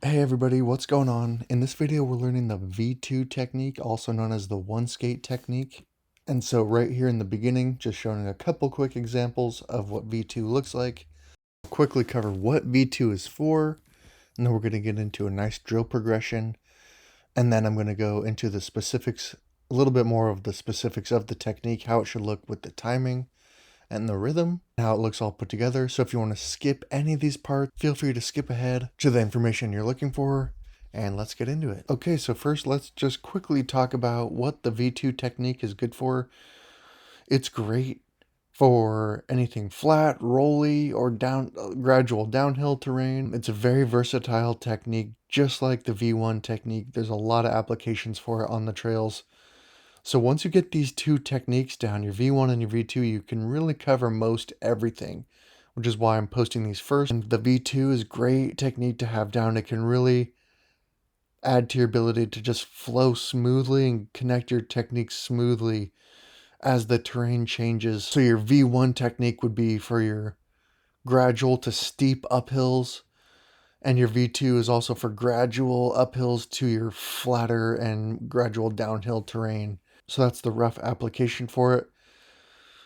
Hey everybody, what's going on? In this video, we're learning the V2 technique, also known as the one skate technique. And so right here in the beginning, just showing a couple quick examples of what V2 looks like. I'll quickly cover what V2 is for, and then we're going to get into a nice drill progression. And then I'm going to go into the specifics, a little bit more of the specifics of the technique, how it should look with the timing and the rhythm, how it looks all put together. So if you want to skip any of these parts, feel free to skip ahead to the information you're looking for, and let's get into it. Okay, so first let's just quickly talk about what the V2 technique is good for. It's great for anything flat, rolly, or gradual downhill terrain. It's a very versatile technique, just like the V1 technique. There's a lot of applications for it on the trails. So once you get these two techniques down, your V1 and your V2, you can really cover most everything, which is why I'm posting these first. And the V2 is a great technique to have down. It can really add to your ability to just flow smoothly and connect your techniques smoothly as the terrain changes. So your V1 technique would be for your gradual to steep uphills, and your V2 is also for gradual uphills to your flatter and gradual downhill terrain. So that's the rough application for it.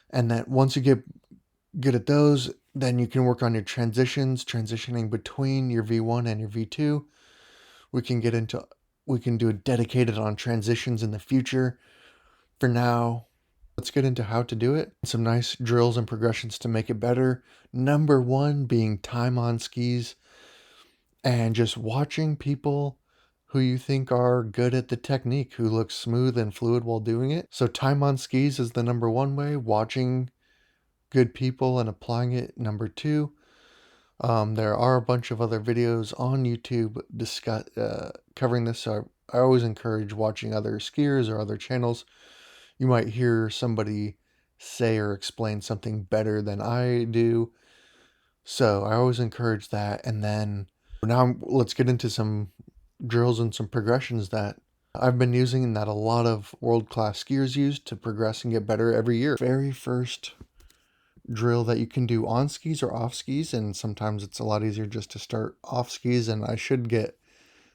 And then once you get good at those, then you can work on your transitions, transitioning between your V1 and your V2. We can do a dedicated on transitions in the future. For now, let's get into how to do it. Some nice drills and progressions to make it better. Number one being time on skis and just watching people who you think are good at the technique, who look smooth and fluid while doing it. So time on skis is the number one way, watching good people and applying it. Number two, there are a bunch of other videos on YouTube covering this. So I always encourage watching other skiers or other channels. You might hear somebody say or explain something better than I do. So I always encourage that. And then now let's get into some drills and some progressions that I've been using and that a lot of world-class skiers use to progress and get better every year. Very first drill that you can do on skis or off skis, and sometimes it's a lot easier just to start off skis, and I should get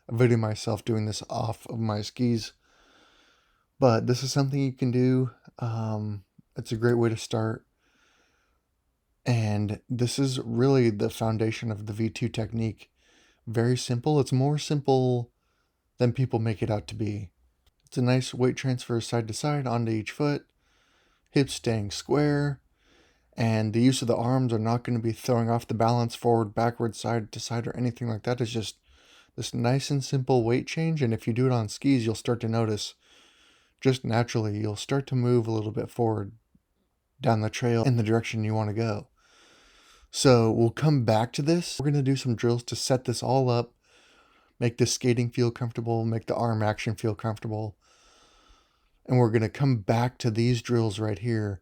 a video myself doing this off of my skis, but this is something you can do. It's a great way to start, and this is really the foundation of the V2 technique. Very simple. It's more simple than people make it out to be. It's a nice weight transfer side to side onto each foot, hips staying square, and the use of the arms are not going to be throwing off the balance forward, backward, side to side, or anything like that. It's just this nice and simple weight change, and if you do it on skis, you'll start to notice, just naturally, you'll start to move a little bit forward down the trail in the direction you want to go. So we'll come back to this. We're going to do some drills to set this all up, make the skating feel comfortable, make the arm action feel comfortable. And we're going to come back to these drills right here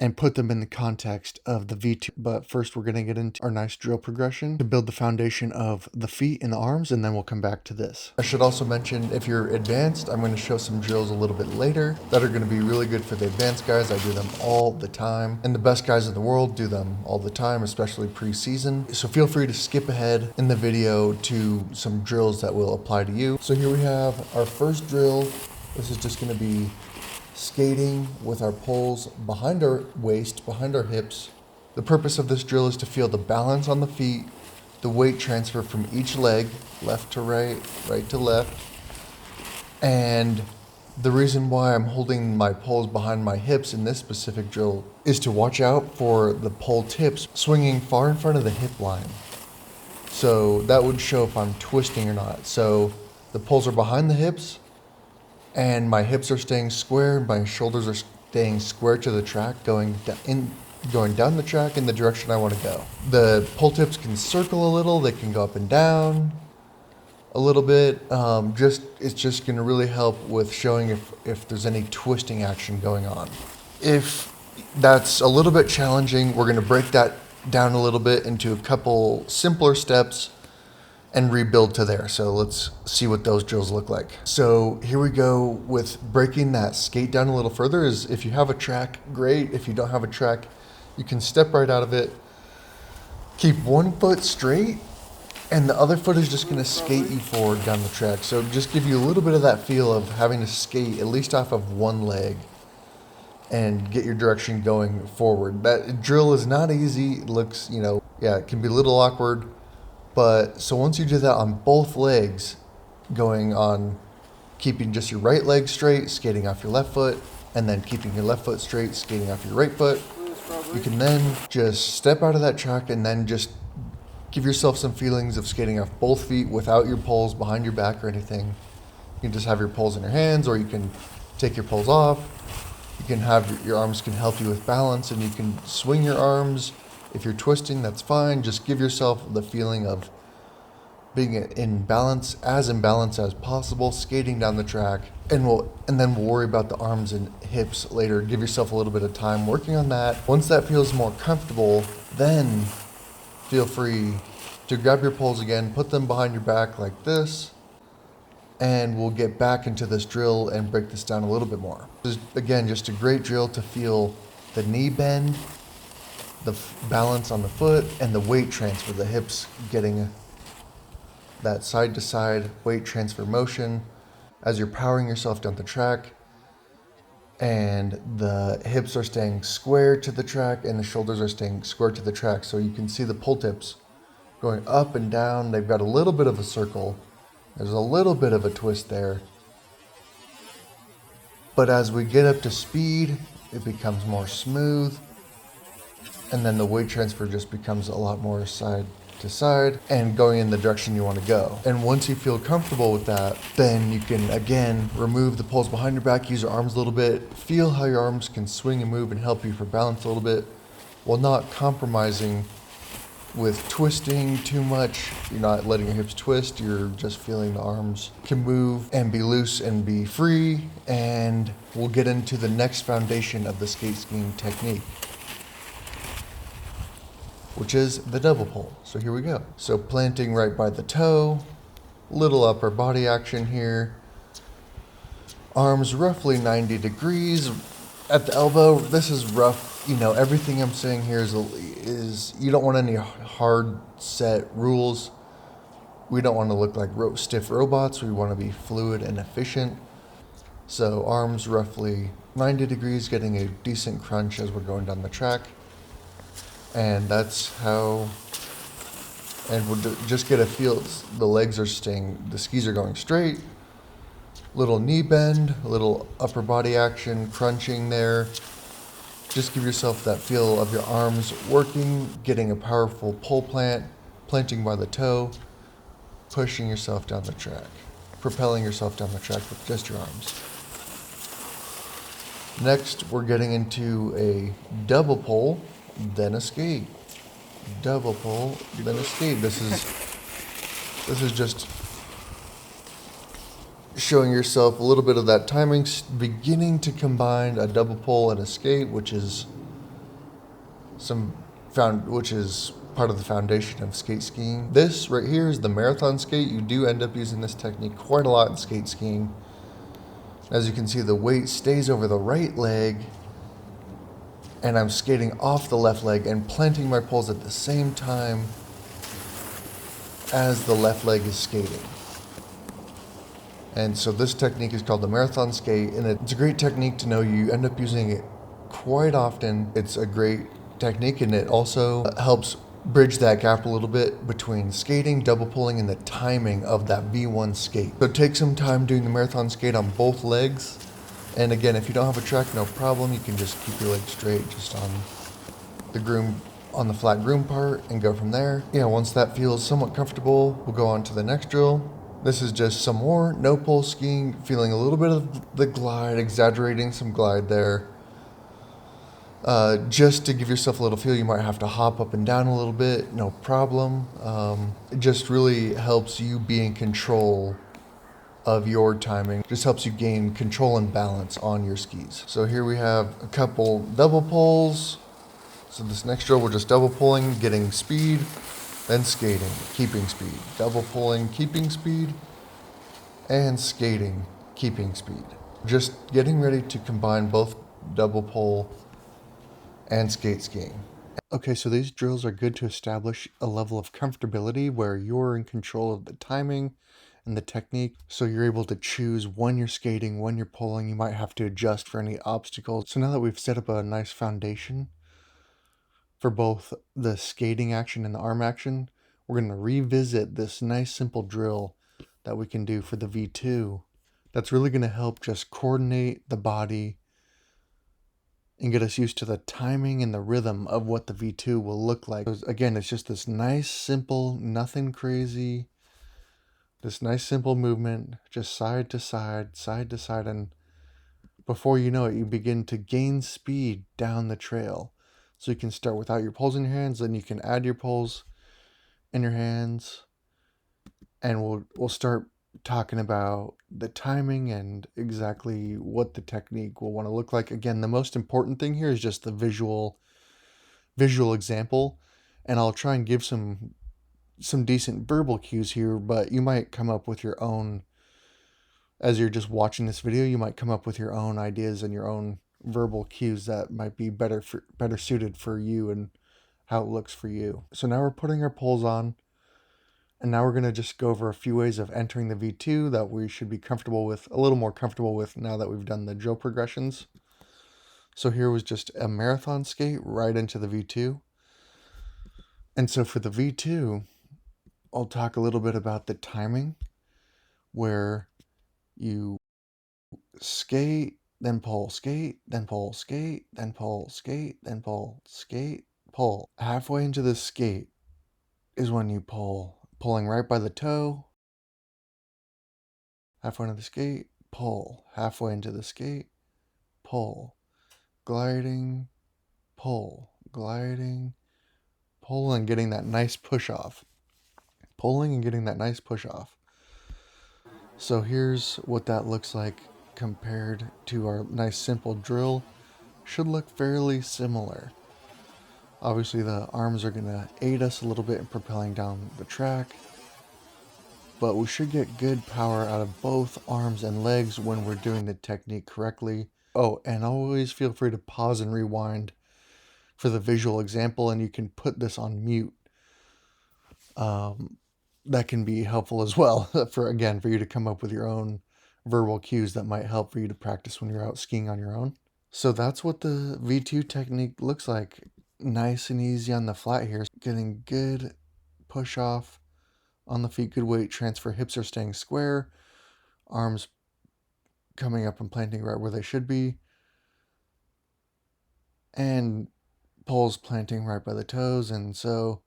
and put them in the context of the V2. But first we're going to get into our nice drill progression to build the foundation of the feet and the arms, and then we'll come back to this. I should also mention, if you're advanced, I'm going to show some drills a little bit later that are going to be really good for the advanced guys. I do them all the time, and the best guys in the world do them all the time, especially pre-season. So feel free to skip ahead in the video to some drills that will apply to you. So here we have our first drill. This is just going to be skating with our poles behind our waist, behind our hips. The purpose of this drill is to feel the balance on the feet, the weight transfer from each leg, left to right, right to left. And the reason why I'm holding my poles behind my hips in this specific drill is to watch out for the pole tips swinging far in front of the hip line. So that would show if I'm twisting or not. So the poles are behind the hips, and my hips are staying square, my shoulders are staying square to the track, going down the track in the direction I want to go. The pole tips can circle a little, they can go up and down a little bit. It's just going to really help with showing if there's any twisting action going on. If that's a little bit challenging, we're going to break that down a little bit into a couple simpler steps and rebuild to there. So let's see what those drills look like. So here we go with breaking that skate down a little further. Is if you have a track, great. If you don't have a track, you can step right out of it. Keep one foot straight And the other foot is just going to skate you forward down the track. So just give you a little bit of that feel of having to skate at least off of one leg and get your direction going forward. That drill is not easy. It looks, yeah, it can be a little awkward. But so once you do that on both legs, going on keeping just your right leg straight, skating off your left foot, and then keeping your left foot straight, skating off your right foot, you can then just step out of that track and then just give yourself some feelings of skating off both feet without your poles behind your back or anything. You can just have your poles in your hands, or you can take your poles off. You can have your arms can help you with balance, and you can swing your arms. If you're twisting, that's fine. Just give yourself the feeling of being in balance as possible, skating down the track, and then we'll worry about the arms and hips later. Give yourself a little bit of time working on that. Once that feels more comfortable, then feel free to grab your poles again, put them behind your back like this, and we'll get back into this drill and break this down a little bit more. This is, again, just a great drill to feel the knee bend, the balance on the foot, and the weight transfer, the hips getting that side to side weight transfer motion as you're powering yourself down the track, and the hips are staying square to the track and the shoulders are staying square to the track. So you can see the pull tips going up and down. They've got a little bit of a circle. There's a little bit of a twist there. But as we get up to speed, it becomes more smooth. And then the weight transfer just becomes a lot more side to side and going in the direction you want to go. And once you feel comfortable with that, then you can again remove the poles behind your back, use your arms a little bit, feel how your arms can swing and move and help you for balance a little bit while not compromising with twisting too much. You're not letting your hips twist, you're just feeling the arms can move and be loose and be free. And we'll get into the next foundation of the skate skiing technique, which is the double pull. So here we go. So planting right by the toe, little upper body action here. Arms roughly 90 degrees at the elbow. This is rough. Everything I'm saying here is you don't want any hard set rules. We don't want to look like stiff robots. We want to be fluid and efficient. So arms roughly 90 degrees, getting a decent crunch as we're going down the track. And that's how, and we'll just get a feel, the legs are staying, the skis are going straight, little knee bend, a little upper body action, crunching there. Just give yourself that feel of your arms working, getting a powerful pull planting by the toe, pushing yourself down the track, propelling yourself down the track with just your arms. Next, we're getting into a double pull, then a skate. Double pull, then a skate. This is just showing yourself a little bit of that timing, beginning to combine a double pull and a skate, which is part of the foundation of skate skiing. This right here is the marathon skate. You do end up using this technique quite a lot in skate skiing. As you can see, the weight stays over the right leg, and I'm skating off the left leg and planting my poles at the same time as the left leg is skating. And so this technique is called the marathon skate, and it's a great technique to know. You end up using it quite often. It's a great technique, and it also helps bridge that gap a little bit between skating, double pulling, and the timing of that V1 skate. So take some time doing the marathon skate on both legs. And again, if you don't have a track, no problem. You can just keep your legs straight just on the flat groom part and go from there. Once that feels somewhat comfortable, we'll go on to the next drill. This is just some more no pull skiing, feeling a little bit of the glide, exaggerating some glide there. Just to give yourself a little feel, you might have to hop up and down a little bit, no problem. It just really helps you be in control of your timing. Just helps you gain control and balance on your skis. So here we have a couple double pulls. So this next drill, we're just double pulling, getting speed, then skating, keeping speed. Double pulling, keeping speed, and skating, keeping speed. Just getting ready to combine both double pull and skate skiing. Okay, so these drills are good to establish a level of comfortability where you're in control of the timing and the technique. So you're able to choose when you're skating, when you're pulling. You might have to adjust for any obstacles. So now that we've set up a nice foundation for both the skating action and the arm action, we're going to revisit this nice simple drill that we can do for the V2. That's really going to help just coordinate the body and get us used to the timing and the rhythm of what the V2 will look like. So again, it's just this nice, simple, nothing crazy, this nice, simple movement, just side to side, and before you know it, you begin to gain speed down the trail. So you can start without your poles in your hands, then you can add your poles in your hands, and we'll start talking about the timing and exactly what the technique will want to look like. Again, the most important thing here is just the visual example, and I'll try and give some decent verbal cues here, but you might come up with your own as you're just watching this video. You might come up with your own ideas and your own verbal cues that might be better suited for you and how it looks for you. So now we're putting our poles on, and now we're going to just go over a few ways of entering the V2 that we should be comfortable with, a little more comfortable with now that we've done the drill progressions. So here was just a marathon skate right into the V2. And so for the V2, I'll talk a little bit about the timing, where you skate, then pull, skate, then pull, skate, then pull, skate, then pull, skate, pull. Halfway into the skate is when you pull, pulling right by the toe. Halfway into the skate, pull. Halfway into the skate, pull. Gliding, pull. Gliding, pull, and getting that nice push off. Pulling and getting that nice push off. So here's what that looks like compared to our nice simple drill. Should look fairly similar. Obviously the arms are going to aid us a little bit in propelling down the track, but we should get good power out of both arms and legs when we're doing the technique correctly. Oh, and always feel free to pause and rewind for the visual example, and you can put this on mute. That can be helpful as well for you to come up with your own verbal cues that might help for you to practice when you're out skiing on your own. So that's what the V2 technique looks like. Nice and easy on the flat here. Getting good push off on the feet, good weight transfer. Hips are staying square. Arms coming up and planting right where they should be. And poles planting right by the toes. And so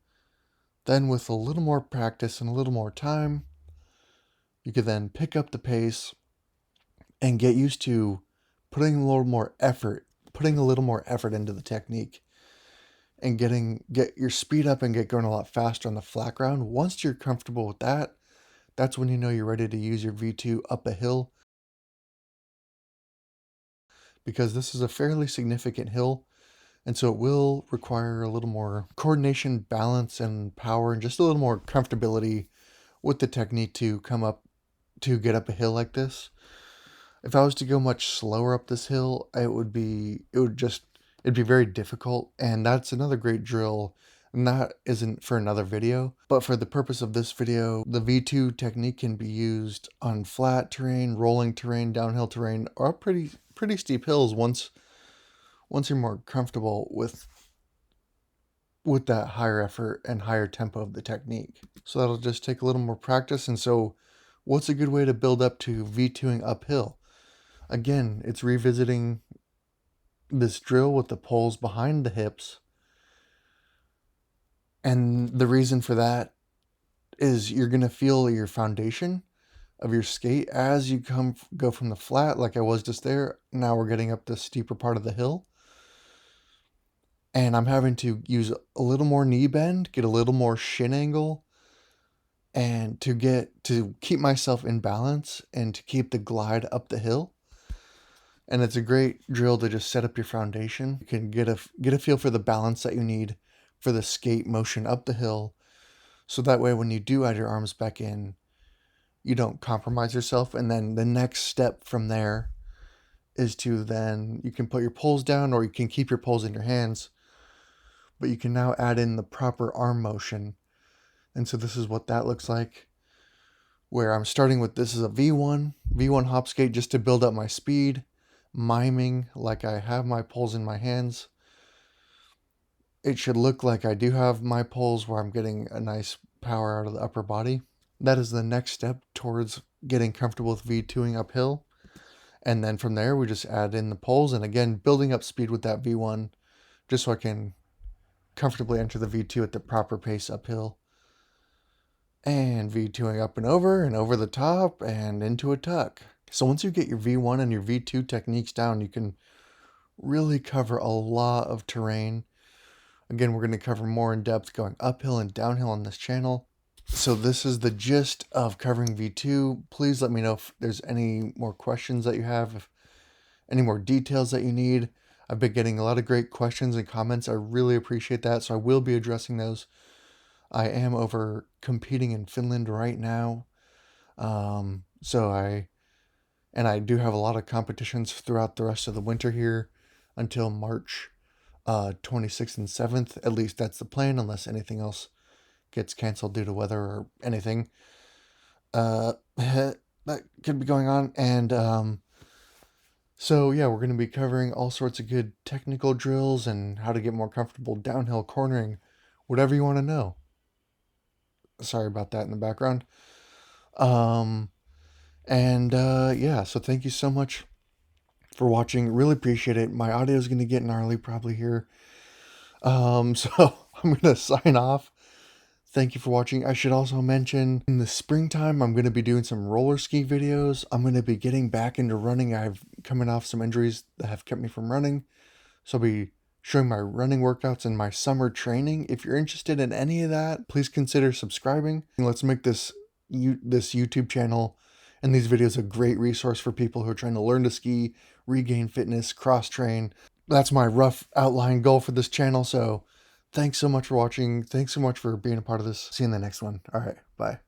then with a little more practice and a little more time, you could then pick up the pace and get used to putting a little more effort into the technique, and get your speed up and get going a lot faster on the flat ground. Once you're comfortable with that, that's when you know you're ready to use your V2 up a hill, because this is a fairly significant hill, and so it will require a little more coordination, balance, and power, and just a little more comfortability with the technique to get up a hill like this. If I was to go much slower up this hill, it'd be very difficult, and that's another great drill, and that isn't for another video. But for the purpose of this video, the V2 technique can be used on flat terrain, rolling terrain, downhill terrain, or pretty steep hills once you're more comfortable with that higher effort and higher tempo of the technique. So that'll just take a little more practice. And so what's a good way to build up to V2ing uphill? Again, it's revisiting this drill with the poles behind the hips. And the reason for that is you're going to feel your foundation of your skate as you go from the flat, like I was just there. Now we're getting up the steeper part of the hill. And I'm having to use a little more knee bend, get a little more shin angle, and to keep myself in balance and to keep the glide up the hill. And it's a great drill to just set up your foundation. You can get a feel for the balance that you need for the skate motion up the hill. So that way, when you do add your arms back in, you don't compromise yourself. And then the next step from there is to then you can put your poles down, or you can keep your poles in your hands. but you can now add in the proper arm motion. And so this is what that looks like, where I'm starting with, this is a V1 hop skate just to build up my speed, miming like I have my poles in my hands. It should look like I do have my poles where I'm getting a nice power out of the upper body. That is the next step towards getting comfortable with V2ing uphill. And then from there, we just add in the poles, and again, building up speed with that V1, just so I can comfortably enter the V2 at the proper pace uphill. And V2ing up and over the top and into a tuck. So once you get your V1 and your V2 techniques down, you can really cover a lot of terrain. Again, we're going to cover more in depth going uphill and downhill on this channel. So this is the gist of covering V2. Please let me know if there's any more questions that you have, if any more details that you need. I've been getting a lot of great questions and comments. I really appreciate that. So I will be addressing those. I am over competing in Finland right now. And I do have a lot of competitions throughout the rest of the winter here until March 26th and 7th. At least that's the plan, unless anything else gets canceled due to weather or anything that could be going on. And so yeah, we're going to be covering all sorts of good technical drills and how to get more comfortable downhill cornering, whatever you want to know. Sorry about that in the background. Yeah, so thank you so much for watching. Really appreciate it. My audio is going to get gnarly probably here. So I'm going to sign off. Thank you for watching. I should also mention, in the springtime, I'm going to be doing some roller ski videos. I'm going to be getting back into running. I've coming off some injuries that have kept me from running. So I'll be showing my running workouts and my summer training. If you're interested in any of that, please consider subscribing. Let's make this YouTube channel and these videos a great resource for people who are trying to learn to ski, regain fitness, cross-train. That's my rough outline goal for this channel. So thanks so much for watching. Thanks so much for being a part of this. See you in the next one. All right, bye.